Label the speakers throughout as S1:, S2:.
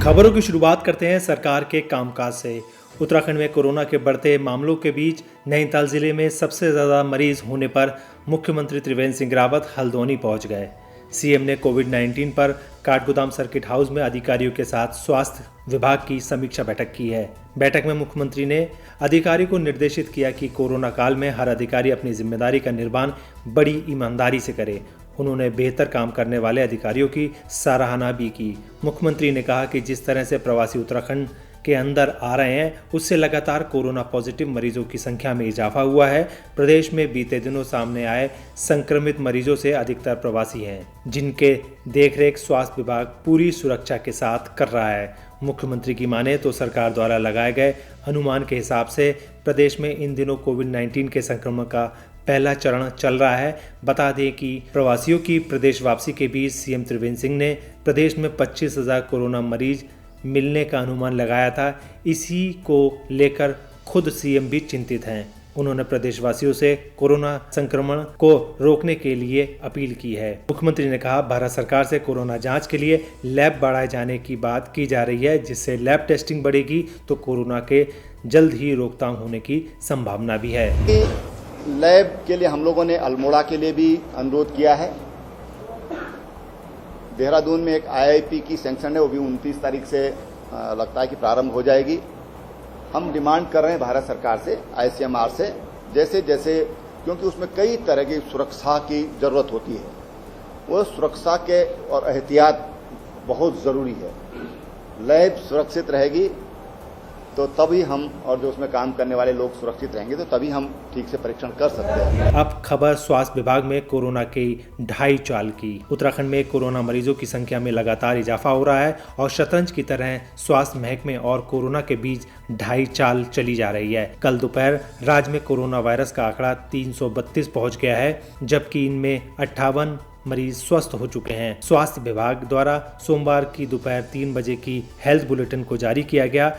S1: खबरों की शुरुआत करते हैं सरकार के कामकाज से। उत्तराखंड में कोरोना के बढ़ते मामलों के बीच नैनीताल जिले में सबसे ज़्यादा मरीज होने पर मुख्यमंत्री त्रिवेंद्र सिंह रावत हल्द्वानी पहुंच गए। सीएम ने कोविड-19 पर काठगोदाम सर्किट हाउस में अधिकारियों के साथ स्वास्थ्य विभाग की समीक्षा बैठक की है। बैठक में मुख्यमंत्री ने अधिकारियों को निर्देशित किया कि कोरोना काल में हर अधिकारी अपनी जिम्मेदारी का निर्वहन बड़ी ईमानदारी से करे। उन्होंने बेहतर काम करने वाले अधिकारियों की सराहना भी की। मुख्यमंत्री ने कहा कि जिस तरह से प्रवासी उत्तराखंड के अंदर आ रहे हैं उससे लगातार कोरोना पॉजिटिव मरीजों की संख्या में इजाफा हुआ है। प्रदेश में बीते दिनों सामने आए संक्रमित मरीजों से अधिकतर प्रवासी हैं, जिनके देखरेख स्वास्थ्य विभाग पूरी सुरक्षा के साथ कर रहा है। मुख्यमंत्री की माने तो सरकार द्वारा लगाए गए अनुमान के हिसाब से प्रदेश में इन दिनों कोविड-19 के संक्रमण का पहला चरण चल रहा है। बता दें कि प्रवासियों की प्रदेश वापसी के बीच सीएम त्रिवेंद्र सिंह ने प्रदेश में 25,000 कोरोना मरीज मिलने का अनुमान लगाया था। इसी को लेकर खुद सीएम भी चिंतित हैं। उन्होंने प्रदेशवासियों से कोरोना संक्रमण को रोकने के लिए अपील की है। मुख्यमंत्री ने कहा, भारत सरकार से कोरोना जांच के लिए लैब बढ़ाए जाने की बात की जा रही है, जिससे लैब टेस्टिंग बढ़ेगी तो कोरोना के जल्द ही रोकथाम होने की संभावना भी है।
S2: लैब के लिए हम लोगों ने अल्मोड़ा के लिए भी अनुरोध किया है। देहरादून में एक आईआईपी की सैंक्शन है, वो भी 29 तारीख से लगता है कि प्रारंभ हो जाएगी। हम डिमांड कर रहे हैं भारत सरकार से, आईसीएमआर से, जैसे जैसे, क्योंकि उसमें कई तरह की सुरक्षा की जरूरत होती है, वो सुरक्षा के और एहतियात बहुत जरूरी है। लैब सुरक्षित रहेगी तो तभी हम और जो उसमें काम करने वाले लोग सुरक्षित रहेंगे, तो तभी हम ठीक से परीक्षण कर सकते हैं।
S1: अब खबर स्वास्थ्य विभाग में कोरोना की ढाई चाल की। उत्तराखंड में कोरोना मरीजों की संख्या में लगातार इजाफा हो रहा है और शतरंज की तरह स्वास्थ्य महकमे और कोरोना के बीच ढाई चाल चली जा रही है। कल दोपहर राज्य में कोरोना वायरस का आंकड़ा 332 पहुंच गया है, जबकि इनमें 58 मरीज स्वस्थ हो चुके हैं। स्वास्थ्य विभाग द्वारा सोमवार की दोपहर 3 बजे की हेल्थ बुलेटिन को जारी किया गया,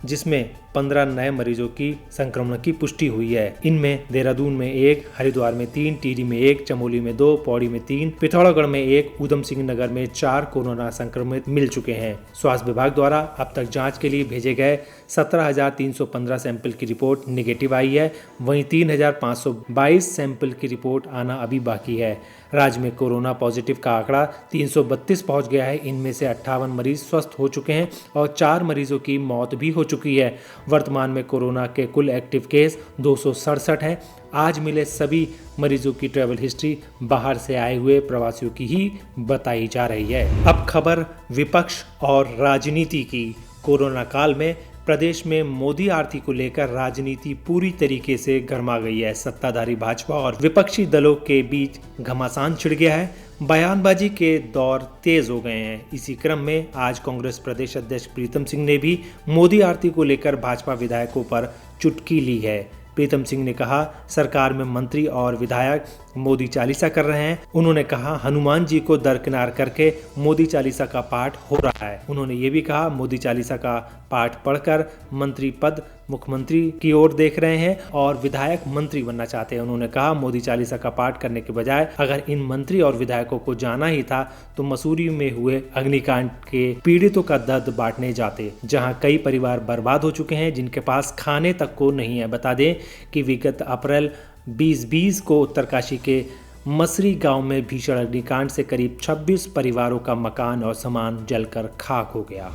S1: जिसमें 15 नए मरीजों की संक्रमण की पुष्टि हुई है। इनमें देहरादून में 1, हरिद्वार में 3, टिहरी में 1, चमोली में 2, पौड़ी में 3, पिथौरागढ़ में 1, ऊधम सिंह नगर में 4 कोरोना संक्रमित मिल चुके हैं। स्वास्थ्य विभाग द्वारा अब तक जांच के लिए भेजे गए 17,315 सैंपल की रिपोर्ट निगेटिव आई है। वहीं 3,522 सैंपल की रिपोर्ट आना अभी बाकी है। राज्य में कोरोना पॉजिटिव का आंकड़ा 332 पहुंच गया है। इनमें से 58 मरीज स्वस्थ हो चुके हैं और 4 मरीजों की मौत भी हो चुकी है। वर्तमान में कोरोना के कुल एक्टिव केस 267 हैं। आज मिले सभी मरीजों की ट्रैवल हिस्ट्री बाहर से आए हुए प्रवासियों की ही बताई जा रही है। अब खबर विपक्ष और राजनीति की। कोरोना काल में प्रदेश में मोदी आरती को लेकर राजनीति पूरी तरीके से गर्मा गई है। सत्ताधारी भाजपा और विपक्षी दलों के बीच घमासान छिड़ गया है। बयानबाजी के दौर तेज हो गए हैं। इसी क्रम में आज कांग्रेस प्रदेश अध्यक्ष प्रीतम सिंह ने भी मोदी आरती को लेकर भाजपा विधायकों पर चुटकी ली है। प्रीतम सिंह ने कहा, सरकार में मंत्री और विधायक मोदी चालीसा कर रहे हैं। उन्होंने कहा, हनुमान जी को दरकिनार करके मोदी चालीसा का पाठ हो रहा है। उन्होंने ये भी कहा, मोदी चालीसा का पाठ पढ़कर मंत्री पद मुख्यमंत्री की ओर देख रहे हैं और विधायक मंत्री बनना चाहते हैं। उन्होंने कहा, मोदी चालीसा का पाठ करने के बजाय अगर इन मंत्री और विधायकों को जाना ही था तो मसूरी में हुए अग्निकांड के पीड़ितों का दर्द बांटने जाते, जहां कई परिवार बर्बाद हो चुके हैं, जिनके पास खाने तक को नहीं है। बता दें कि विगत अप्रैल 2020 को उत्तरकाशी के मसरी गांव में भीषण अग्निकांड से करीब 26 परिवारों का मकान और सामान जलकर खाक हो गया।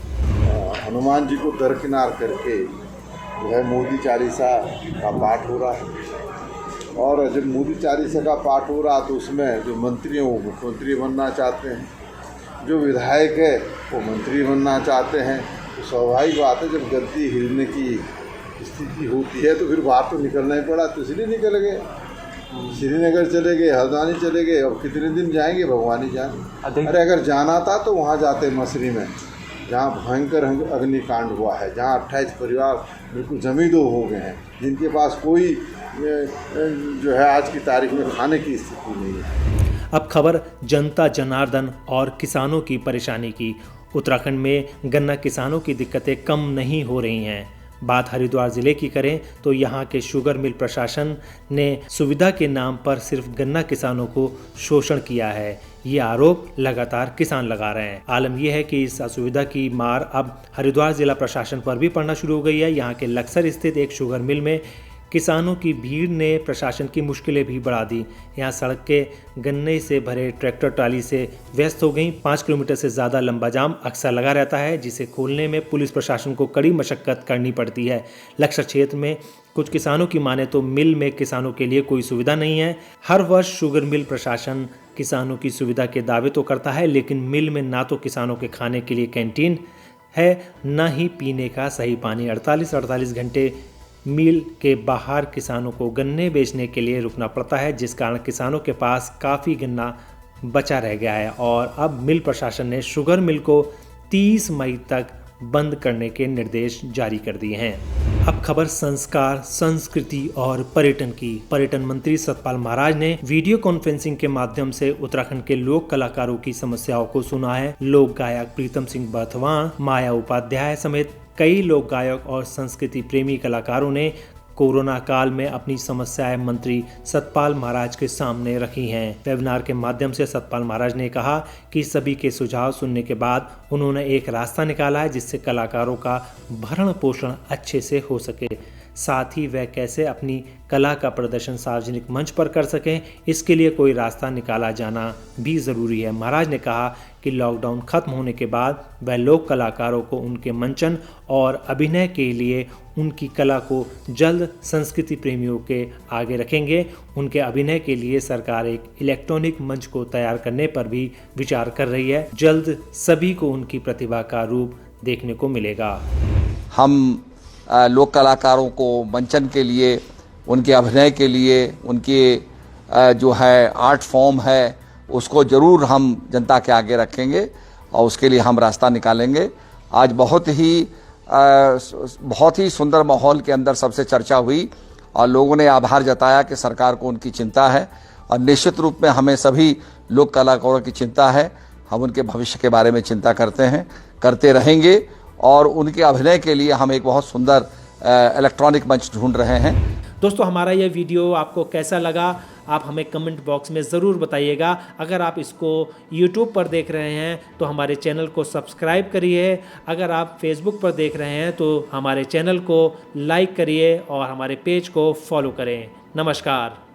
S3: हनुमान जी को दरकिनार करके जो है मोदी चालीसा का पाठ हो रहा है, और जब मोदी चालीसा का पाठ हो रहा तो उसमें जो मंत्री हैं वो मुख्यमंत्री बनना चाहते हैं, जो विधायक है वो मंत्री बनना चाहते हैं। तो स्वाभाविक बात है, जब गलती हिलने की स्थिति होती है तो फिर बाहर तो निकलना ही पड़ा। तो इसलिए निकल गए, श्रीनगर चले गए, हल्द्वानी चले गए, और कितने दिन जाएंगे भगवान ही जाने। अरे अगर जाना था तो वहाँ जाते मसरी में, जहाँ भयंकर अग्निकांड हुआ है, जहाँ 28 परिवार बिल्कुल जमींदो हो गए हैं, जिनके पास कोई जो है आज की तारीख में खाने की स्थिति नहीं है।
S1: अब खबर जनता जनार्दन और किसानों की परेशानी की। उत्तराखंड में गन्ना किसानों की दिक्कतें कम नहीं हो रही हैं। बात हरिद्वार जिले की करें तो यहाँ के शुगर मिल प्रशासन ने सुविधा के नाम पर सिर्फ गन्ना किसानों को शोषण किया है। ये आरोप लगातार किसान लगा रहे हैं। आलम यह है कि इस असुविधा की मार अब हरिद्वार जिला प्रशासन पर भी पड़ना शुरू हो गई है। यहाँ के लक्सर स्थित एक शुगर मिल में किसानों की भीड़ ने प्रशासन की मुश्किलें भी बढ़ा दी। यहाँ सड़कें गन्ने से भरे ट्रैक्टर ट्राली से व्यस्त हो गईं। 5 किलोमीटर से ज़्यादा लंबा जाम अक्सर लगा रहता है, जिसे खोलने में पुलिस प्रशासन को कड़ी मशक्कत करनी पड़ती है। लक्सर क्षेत्र में कुछ किसानों की माने तो मिल में किसानों के लिए कोई सुविधा नहीं है। हर वर्ष शुगर मिल प्रशासन किसानों की सुविधा के दावे तो करता है, लेकिन मिल में ना तो किसानों के खाने के लिए कैंटीन है, न ही पीने का सही पानी। 48 घंटे मिल के बाहर किसानों को गन्ने बेचने के लिए रुकना पड़ता है, जिस कारण किसानों के पास काफ़ी गन्ना बचा रह गया है। और अब मिल प्रशासन ने शुगर मिल को 30 मई तक बंद करने के निर्देश जारी कर दिए हैं। अब खबर संस्कार, संस्कृति और पर्यटन की। पर्यटन मंत्री सतपाल महाराज ने वीडियो कॉन्फ्रेंसिंग के माध्यम से उत्तराखंड के लोक कलाकारों की समस्याओं को सुना है। लोक गायक प्रीतम सिंह बर्थवाण, माया उपाध्याय समेत कई लोक गायक और संस्कृति प्रेमी कलाकारों ने कोरोना काल में अपनी समस्याएं मंत्री सतपाल महाराज के सामने रखी हैं। वेबिनार के माध्यम से सतपाल महाराज ने कहा कि सभी के सुझाव सुनने के बाद उन्होंने एक रास्ता निकाला है, जिससे कलाकारों का भरण पोषण अच्छे से हो सके। साथ ही वह कैसे अपनी कला का प्रदर्शन सार्वजनिक मंच पर कर सकें, इसके लिए कोई रास्ता निकाला जाना भी ज़रूरी है। महाराज ने कहा कि लॉकडाउन खत्म होने के बाद वह लोक कलाकारों को उनके मंचन और अभिनय के लिए उनकी कला को जल्द संस्कृति प्रेमियों के आगे रखेंगे। उनके अभिनय के लिए सरकार एक इलेक्ट्रॉनिक मंच को तैयार करने पर भी विचार कर रही है। जल्द सभी को उनकी प्रतिभा का रूप देखने को मिलेगा।
S4: हम लोक कलाकारों को मंचन के लिए, उनके अभिनय के लिए, उनके जो है आर्ट फॉर्म है, उसको ज़रूर हम जनता के आगे रखेंगे और उसके लिए हम रास्ता निकालेंगे। आज बहुत ही सुंदर माहौल के अंदर सबसे चर्चा हुई और लोगों ने आभार जताया कि सरकार को उनकी चिंता है और निश्चित रूप में हमें सभी लोक कलाकारों की चिंता है। हम उनके भविष्य के बारे में चिंता करते हैं, करते रहेंगे और उनके अभिनय के लिए हम एक बहुत सुंदर इलेक्ट्रॉनिक मंच ढूंढ रहे हैं।
S1: दोस्तों, हमारा ये वीडियो आपको कैसा लगा आप हमें कमेंट बॉक्स में ज़रूर बताइएगा। अगर आप इसको YouTube पर देख रहे हैं तो हमारे चैनल को सब्सक्राइब करिए। अगर आप Facebook पर देख रहे हैं तो हमारे चैनल को लाइक करिए और हमारे पेज को फॉलो करें। नमस्कार।